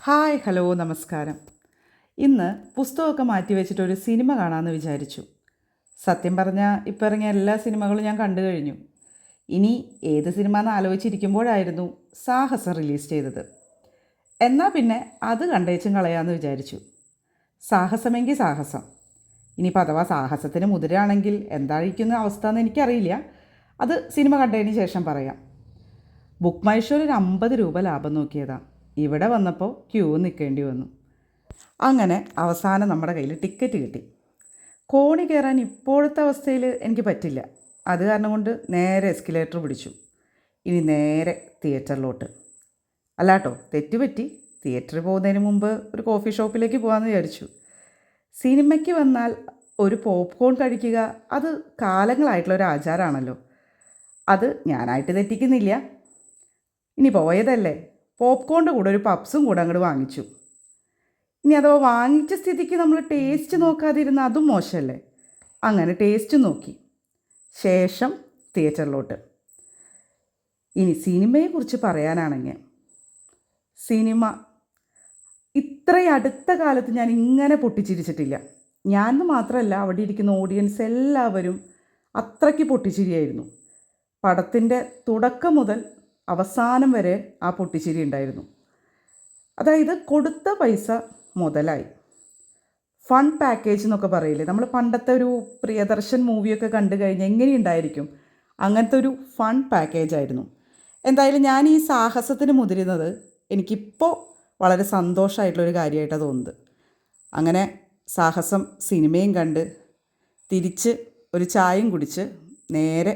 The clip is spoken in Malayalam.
ഹായ് ഹലോ നമസ്കാരം. ഇന്ന് പുസ്തകമൊക്കെ മാറ്റി വെച്ചിട്ടൊരു സിനിമ കാണാമെന്ന് വിചാരിച്ചു. സത്യം പറഞ്ഞാൽ ഇപ്പോൾ ഇറങ്ങിയ എല്ലാ സിനിമകളും ഞാൻ കണ്ടു കഴിഞ്ഞു. ഇനി ഏത് സിനിമ എന്ന് ആലോചിച്ചിരിക്കുമ്പോഴായിരുന്നു സാഹസം റിലീസ് ചെയ്തത്. എന്നാൽ പിന്നെ അത് കണ്ടേച്ചും കളയാമെന്ന് വിചാരിച്ചു. സാഹസമെങ്കിൽ സാഹസം. ഇനിയിപ്പോൾ അഥവാ സാഹസത്തിന് മുതിരാണെങ്കിൽ എന്തായിരിക്കുന്ന അവസ്ഥ എന്ന് എനിക്കറിയില്ല. അത് സിനിമ കണ്ടതിന് ശേഷം പറയാം. ബുക്ക് മൈ ഷോയിൽ ഒരു 50 രൂപ ലാഭം നോക്കിയതാണ്. ഇവിടെ വന്നപ്പോൾ ക്യൂ നിൽക്കേണ്ടി വന്നു. അങ്ങനെ അവസാനം നമ്മുടെ കയ്യിൽ ടിക്കറ്റ് കിട്ടി. കോണി കയറാൻ ഇപ്പോഴത്തെ അവസ്ഥയിൽ എനിക്ക് പറ്റില്ല. അത് കാരണം കൊണ്ട് നേരെ എസ്കലേറ്റർ പിടിച്ചു. ഇനി നേരെ തിയേറ്ററിലോട്ട്. അല്ലാട്ടോ, തെറ്റുപറ്റി. തിയേറ്ററിൽ പോകുന്നതിന് മുമ്പ് ഒരു കോഫി ഷോപ്പിലേക്ക് പോകാമെന്ന് വിചാരിച്ചു. സിനിമയ്ക്ക് വന്നാൽ ഒരു പോപ്കോൺ കഴിക്കുക അത് കാലങ്ങളായിട്ടുള്ളൊരു ആചാരമാണല്ലോ. അത് ഞാനായിട്ട് തെറ്റിക്കുന്നില്ല. ഇനി പോയതല്ലേ, പോപ്കോണിൻ്റെ കൂടെ ഒരു പപ്സും കൂടെ അങ്ങോട്ട് വാങ്ങിച്ചു. ഇനി അഥവാ വാങ്ങിച്ച സ്ഥിതിക്ക് നമ്മൾ ടേസ്റ്റ് നോക്കാതിരുന്ന അതും മോശമല്ലേ. അങ്ങനെ ടേസ്റ്റ് നോക്കി ശേഷം തിയേറ്ററിലോട്ട്. ഇനി സിനിമയെക്കുറിച്ച് പറയാനാണെങ്കിൽ, സിനിമ ഇത്രയും അടുത്ത കാലത്ത് ഞാൻ ഇങ്ങനെ പൊട്ടിച്ചിരിച്ചിട്ടില്ല. ഞാൻ മാത്രമല്ല, അവിടെ ഇരിക്കുന്ന ഓഡിയൻസ് എല്ലാവരും അത്രയ്ക്ക് പൊട്ടിച്ചിരിയായിരുന്നു. പടത്തിൻ്റെ തുടക്കം മുതൽ അവസാനം വരെ ആ പൊട്ടിച്ചിരി ഉണ്ടായിരുന്നു. അതായത് കൊടുത്ത പൈസ മുതലായി. ഫൺ പാക്കേജ് എന്നൊക്കെ പറയില്ലേ, നമ്മൾ പണ്ടത്തെ ഒരു പ്രിയദർശൻ മൂവിയൊക്കെ കണ്ടു കഴിഞ്ഞാൽ എങ്ങനെയുണ്ടായിരിക്കും, അങ്ങനത്തെ ഒരു ഫൺ പാക്കേജായിരുന്നു. എന്തായാലും ഞാൻ ഈ സാഹസത്തിന് മുതിരുന്നത് എനിക്കിപ്പോൾ വളരെ സന്തോഷമായിട്ടുള്ളൊരു കാര്യമായിട്ടാണ് തോന്നുന്നത്. അങ്ങനെ സാഹസം സിനിമയും കണ്ട് തിരിച്ച് ഒരു ചായയും കുടിച്ച് നേരെ